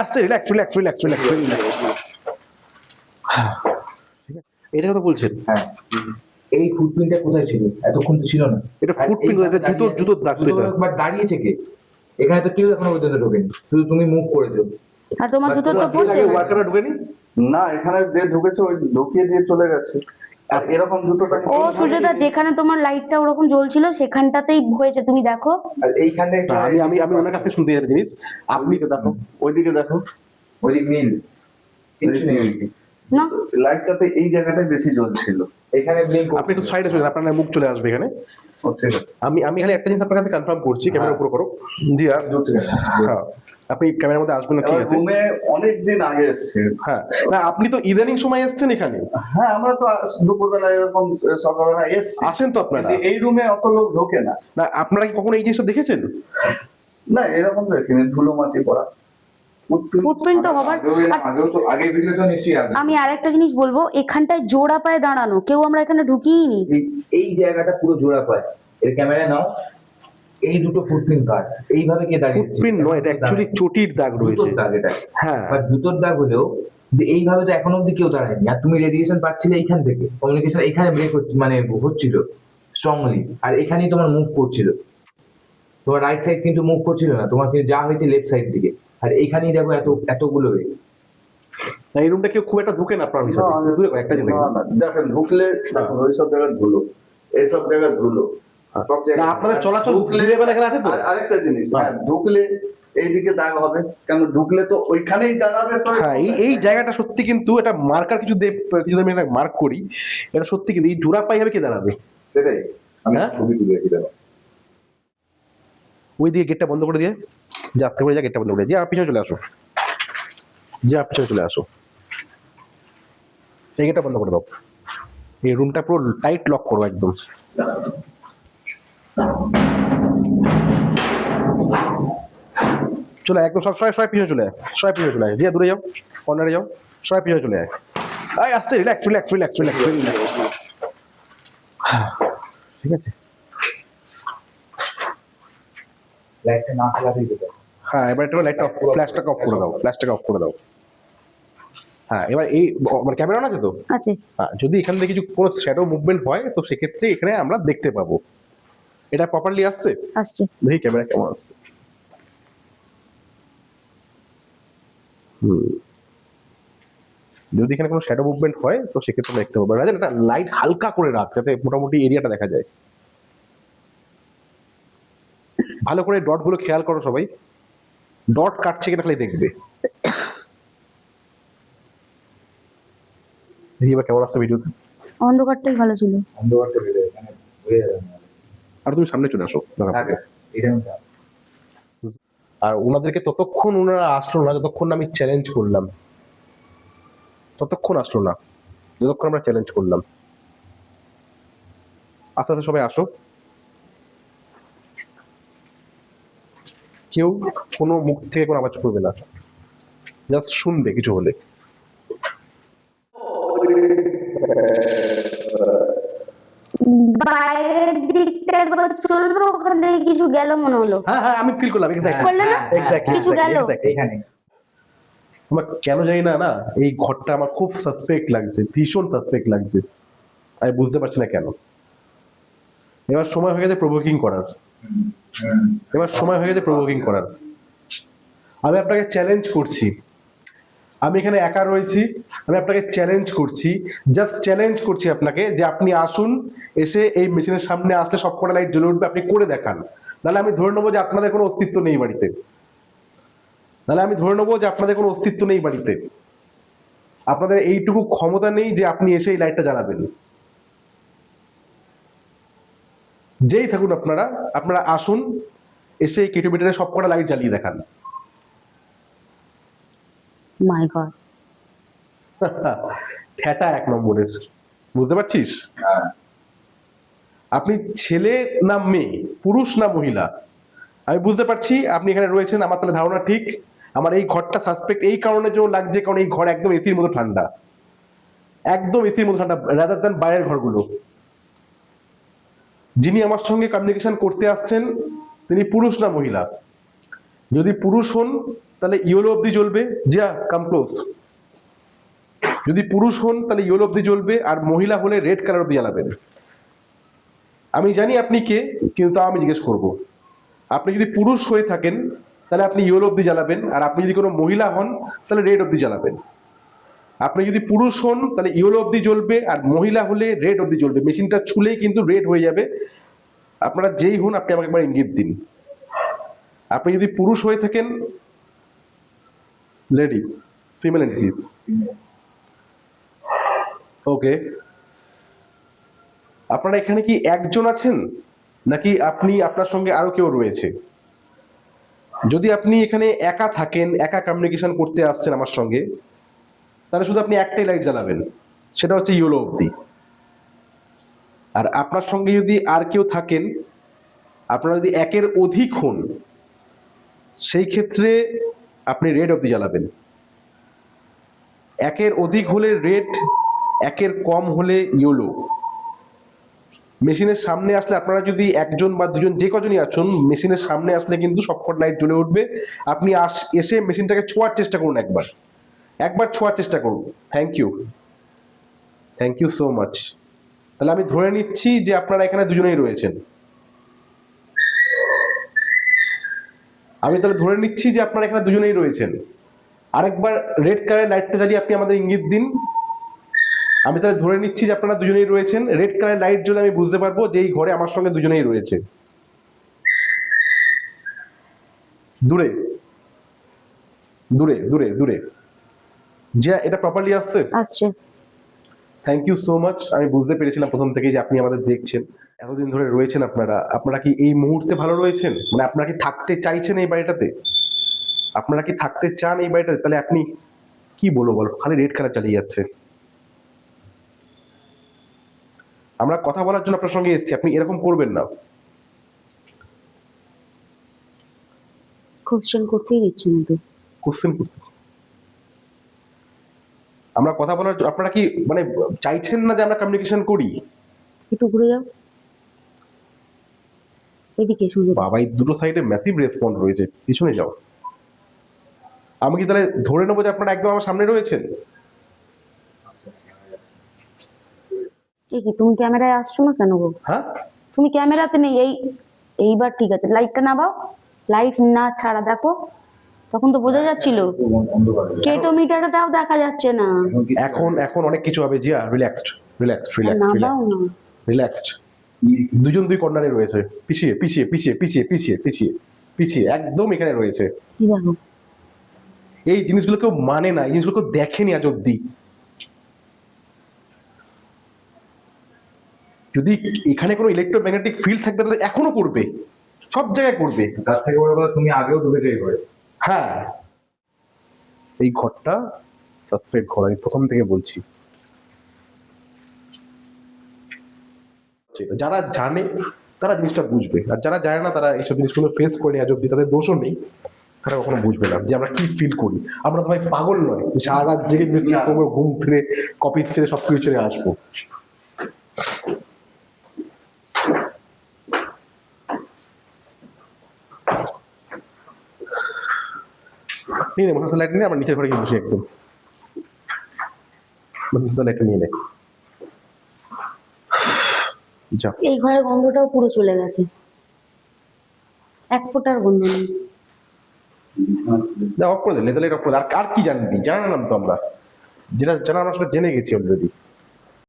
আস্তে relax relax relax relax relax. এটা কথা বলছেন? হ্যাঁ, এই ফুটপ্রিন্টটা কোথায় ছিল? এতক্ষণ তো ছিল না। এটা ফুটপ্রিন্ট, এটা জুতোর দাগ তো এটা। একবার দাঁড়িয়েছে কে? এখানে তো কেউ এখনো পর্যন্ত ঢোকেনি, শুধু তুমি মুভ করেছো। আর তোমার জুতো তো পড়ছে। ওয়ার্কাররা ঢুকেনি না, এখানে যে ঢুকেছে ওই ঢুকিয়ে দিয়ে চলে গেছে। আর এরকম জুতোটা ও সূর্যদা, যেখানে তোমার লাইটটা ওরকম জ্বলছিল সেখানটাতেই হয়েছে, তুমি দেখো। আর এইখানে আমি ওনার কাছে শুনতে চাই জিনিস। আপনি আপনি দেখো, ওইদিকে দেখো, ওইদিক নীল, কিচ্ছু নেই। না, লাইটটাতে এই জায়গাটায় বেশি জ্বলছিল। এখানে ব্লিঙ্ক। আপনি একটু সাইডে চলে যান, আপনার মুখ চলে আসবে এখানে। ও ঠিক আছে, আমি খালি একটা জিনিস আপনার কাছে কনফার্ম করছি, ক্যামেরা উপর করো। জি দূর থেকে। হ্যাঁ, আপনি ক্যামেরার মধ্যে আসবেন না, ঠিক আছে? রুমে অনেকদিন আগে এসেছে। হ্যাঁ, না আপনি তো ইদানিং সময় এসেছেন এখানে। হ্যাঁ, আমরা তো দুপুরবেলা এরকম সকালবেলা এসছি। আসেন তো আপনারা। কিন্তু এই রুমে অত লোক ঢোকে না। না আপনারা কি কখনো এই জিনিসটা দেখেছেন? না, এরকম দেখিনি, ধুলো মাটি পড়া। ফুটপ্রিন্ট তো হবার। আগেও তো আগের ভিডিও তো নিশ্চয়ই আছে। আমি আরেকটা জিনিস বলবো, এখানটায় জোড়া পায়ে দাঁড়ানো, কেউ আমরা এখানে ঢুকিয়েইনি। এই জায়গাটা পুরো জোড়া পায়। এর ক্যামেরা নাও, এই দুটো ফুটপ্রিন্ট কাট। এইভাবে কে দাঁড়িয়েছে? ফুটপ্রিন্ট নয়, এটা অ্যাকচুয়ালি চটির দাগ রয়েছে। জুতোর দাগ এটা। হ্যাঁ, বা জুতোর দাগ হলেও এইভাবে তো এখনো অব্দি কেউ দাঁড়ায়নি। আর তুমি রেডিয়েশন পাচ্ছিলে এইখান থেকে, কমিউনিকেশন এখানে ব্রেক হচ্ছে, মানে হচ্ছিল স্ট্রংলি। আর এখানেই তোমার মুভ করছিল, তোমার রাইট সাইড কিন্তু মুভ করছিল না, তোমার কিন্তু যা হয়েছে লেফট সাইড দিকে। আর এইখানেই দেখো এতগুলো হয়ে। এই রুমটা কেউ খুব একটা ঢুকে না আপনার হিসাবে। একটা জিনিস না, না, দেখেন ঢুকলে দেখুন ওইসব জায়গায় ধুলো, এইসব জায়গায় ধুলো, সব না, জায়গায়। আপনাদের চলাচল ঢুকলে দিনের বেলা এখানে আছে তো? আরেকটা জিনিস, হ্যাঁ, ঢুকলে এইদিকে দাগ হবে, কেন ঢুকলে তো ওইখানেই দাঁড়াবে তো। হ্যাঁ, এই জায়গাটা সত্যি কিন্তু এটা মার্কার কিছু আমি মার্ক করি, এটা সত্যি কিন্তু এই জোড়া পাই হবে কে দাঁড়াবে? সেটাই আমি হ্যাঁ? ছবি তুলে রেখে দেবো। ওই দিকে গেটটা বন্ধ করে দিয়ে, যে আপনি করে যা গেটটা বন্ধ করে দিয়ে, আর পিছনে চলে আসো, যে আপনি পিছনে চলে আসো, এই গেটটা বন্ধ করে দাও। এই রুমটা পুরো টাইট লক করো একদম। চলে একদম সব সবাই পিছনে চলে আয়, সবাই পিছনে চলে আয়, যে দূরে যাও, কর্নারে যাও, সবাই পিছনে চলে আয়। আস্তে relax relax relax relax relax. ঠিক আছে, লাইটটা না চালাতেই যেতে। হ্যাঁ, এবার একটা লাইটটা ফ্ল্যাশটাকে অফ করে দাও, ফ্ল্যাশটাকে অফ করে দাও। হ্যাঁ, এবার এই মানে ক্যামেরা অন আছে তো? আছে। হ্যাঁ, যদি এখান থেকে কিছু কোনো শ্যাডো মুভমেন্ট হয় তো সেক্ষেত্রে এখানে আমরা দেখতে পাবো। এটা প্রপারলি আসছে? আসছে। দেখি ক্যামেরা কেমন আসছে। যদি এখানে কোনো শ্যাডো মুভমেন্ট হয় তো সেক্ষেত্রে দেখতে পাবো। রাজা, একটা লাইট হালকা করে রাখ যাতে মোটামুটি এরিয়াটা দেখা যায়। ভালো করে ডট গুলো খেয়াল করো সবাই, ডট কাটছে কিনা খালি দেখবে। দেখি এবার কেমন আসছে ভিডিওতে। অন্ধকারটাই ভালো ছিল। অন্ধকারটা বেড়ে এখানে হয়ে যাবে না। আর তুমি সামনে চলে আসো। আগে এটা না। আর ওনাদেরকে ততক্ষণ ওনারা আসলো না যতক্ষণ না আমি চ্যালেঞ্জ করলাম, ততক্ষণ আসলো না যতক্ষণ আমরা চ্যালেঞ্জ করলাম। আস্তে আস্তে সবাই আসো। কেউ কোনো মুখ থেকে কোনো আওয়াজ করবে না, জাস্ট শুনবে কিছু হলে। বাইরের দিকটা একবার চলবে, ওখান থেকে কিছু গেল মনে হলো। হ্যাঁ হ্যাঁ, আমি ফিল করলাম এক্স্যাক্টলি বললে না? এক্স্যাক্টলি কিছু গেল। এখানে আমার কেন জানি না না এই ঘরটা আমার খুব সাসপেক্ট লাগছে, ভীষণ সাসপেক্ট লাগছে। আমি বুঝতে পারছি না কেন। এবার সময় হয়ে গেছে প্রভোকিং করার, এবার সময় হয়ে গেছে প্রভোকিং করার। আমি আপনাকে চ্যালেঞ্জ করছি, আমি এখানে একা রয়েছি, আমি আপনাকে চ্যালেঞ্জ করছি, জাস্ট চ্যালেঞ্জ করছি আপনাকে যে আপনি আসুন, এসে এই মেশিনের সামনে আসলে সবকটা লাইট জ্বলে উঠবে, আপনি করে দেখান। নাহলে আমি ধরে নেবো যে আপনাদের কোনো অস্তিত্ব নেই বাড়িতে, নাহলে আমি ধরে নেবো যে আপনাদের কোনো অস্তিত্ব নেই বাড়িতে। আপনাদের এইটুকু ক্ষমতা নেই যে আপনি এসে এই লাইটটা জ্বালাবেন। যেই থাকুন আপনারা, আপনারা আসুন, এসে এই কেটোমিটারে সবকটা লাইট জ্বালিয়ে দেখান। মাই গড, ঠেটা এক নম্বরের, বুঝতে পারছিস? আপনি ছেলে না মেয়ে, পুরুষ না মহিলা, আমি বুঝতে পারছি আপনি এখানে রয়েছেন। আমার তাহলে ধারণা ঠিক, আমার এই ঘরটা সাসপেক্ট এই কারণের জন্য লাগছে কারণ এই ঘর একদম এসির মতো ঠান্ডা, একদম এসির মতো ঠান্ডা, রাদার দ্যান বাইরের ঘরগুলো। যিনি আমার সঙ্গে কমিউনিকেশন করতে আসছেন তিনি পুরুষ না মহিলা? যদি পুরুষ হন তাহলে ইয়েলো অবধি জ্বলবে, যা কাম ক্লোজ। যদি পুরুষ হন তাহলে ইয়েলো অবধি জ্বলবে, আর মহিলা হলে রেড কালার অবধি জ্বালাবেন। আমি জানি আপনি কে, কিন্তু তাও আমি জিজ্ঞেস করব। আপনি যদি পুরুষ হয়ে থাকেন তাহলে আপনি ইয়েলো অবধি জ্বালাবেন, আর আপনি যদি কোনো মহিলা হন তাহলে রেড অবধি জ্বালাবেন। আপনি যদি পুরুষ হন তাহলে ইয়েলো অবধি জ্বলবে, আর মহিলা হলে রেড অবধি জ্বলবে। মেশিনটা ছুলেই কিন্তু রেড হয়ে যাবে। আপনারা যেই হন আপনি আমাকে একবার ইঙ্গিত দিন। আপনি যদি পুরুষ হয়ে থাকেন, লেডি, ফিমেল এন্টিটিস, ওকে। আপনারা এখানে কি একজন আছেন, নাকি আপনি আপনার সঙ্গে আরো কেউ রয়েছে? যদি আপনি এখানে একা থাকেন, একা কমিউনিকেশন করতে আসছেন আমার সঙ্গে, তাহলে শুধু আপনি একটাই লাইট জ্বালাবেন, সেটা হচ্ছে ইয়েলো অবধি। আর আপনার সঙ্গে যদি আর কেউ থাকেন, আপনারা যদি একের অধিক হন, সেই ক্ষেত্রে আপনি রেড অবধি জ্বালাবেন। একের অধিক হলে রেড, একের কম হলে ইয়েলো। মেশিনের সামনে আসলে আপনারা যদি একজন বা দুজন, যে কজনই আছেন, মেশিনের সামনে আসলে কিন্তু সবকট লাইট জ্বলে উঠবে। আপনি এসে মেশিনটাকে ছোঁয়ার চেষ্টা করুন, একবার ছোঁয়ার চেষ্টা করুন। Thank you so much. তাহলে আমি ধরে নিচ্ছি যে আপনারা এখানে দুজনেই রয়েছেন। আরেকবার রেড কালারের লাইটটা জ্বালিয়ে আপনি আমাদের ইঙ্গিত দিন। আমি তাহলে ধরে নিচ্ছি যে আপনারা দুজনেই রয়েছেন। রেড কালারের লাইট জ্বলে আমি বুঝতে পারবো যে এই ঘরে আমার সঙ্গে দুজনেই রয়েছে। দূরে দূরে দূরে দূরে, যে এটা প্রপারলি আসছে? আসছে। Thank you so much. আমি বুঝতে পেরেছিলাম প্রথম থেকেই যে আপনি আমাদের দেখছেন, এতদিন ধরে রয়েছেন। আপনারা কি এই মুহূর্তে ভালো রয়েছেন? মানে আপনারা কি থাকতে চাইছেন এই বাড়িটাতে? আপনারা কি থাকতে চান এই বাড়িটাতে? তাহলে আপনি কি বলবো বল, খালি রেড কালার চালিয়ে যাচ্ছে। আমরা কথা বলার জন্য আপনার সঙ্গে এসেছি, আপনি এরকম করবেন না। কোশ্চেন করতেই দিচ্ছে না তো। কোশ্চেন করতে, আমরা কথা বলার আপনারা কি মানে চাইছেন না যে আমরা কমিউনিকেশন করি? একটু ঘুরে যাও, এদিকে শুনবো। বাবা, এই দুটো সাইডে ম্যাসিভ রেসপন্স রয়েছে, পিছনে যাও। আমি কি তাহলে ধরে নেবো যে আপনারা একদম আমার সামনে রয়েছেন? এই কি তুমি ক্যামেরায় আসছো না কেন গো? হ্যাঁ, তুমি ক্যামেরাতে নেই। এইবার ঠিক আছে, লাইটটা নামাও। লাইট না ছাড়া দেখো, তখন তো বোঝা যাচ্ছিল। কেটোমিটারটাও দেখা যাচ্ছে না। এখন অনেক কিছু হবে। জিয়া, নামাও না। রিল্যাক্সড। দুজন দুই কর্নারে রয়েছে, পিছিয়ে পিছিয়ে পিছিয়ে পিছিয়ে পিছিয়ে পিছিয়ে পিছিয়ে একদম এখানে রয়েছে। কি দেখো? এই জিনিসগুলো কেউ মানে না, এই জিনিসগুলো কেউ দেখেনি আজ অব্দি। যদি এখানে কোনো ইলেকট্রোম্যাগনেটিক ফিল্ড থাকবে তাহলে এখনো করবে, সব জায়গায় করবে। তার থেকে বড় কথা, তুমি আগেও ঢুকেছো এই ঘরে। হ্যাঁ, এই ঘরটা সাসপেক্ট ঘর, আমি প্রথম থেকে বলছি। যারা জানে তারা জিনিসটা বুঝবে, আর যারা জানে না তারা এইসব জিনিসগুলো ফেস করেনি আজ অব্দি, তাদের দোষও নেই। তারা কখনো বুঝবে না যে আমরা কি ফিল করি। আমরা তো ভাই পাগল নয়, সারা রাত জেগে ঘুম ফিরে কপি ছেড়ে সবকিছু ছেড়ে আসবো। নিয়ে নে মশলা লাইট নিয়ে, আমরা নিচের ঘরে গিয়ে বসি একদম। মশলা লাইট নিয়ে নে, যা। এই ঘরের গন্ধটাও পুরো চলে গেছে, এক ফোঁটার গন্ধ নেই। অফ করে দে, লেদার লাইট অফ করে দে। আর কি জানবি? জানালাম তো আমরা, যেটা জানা আমরা সেটা জেনে গেছি অলরেডি।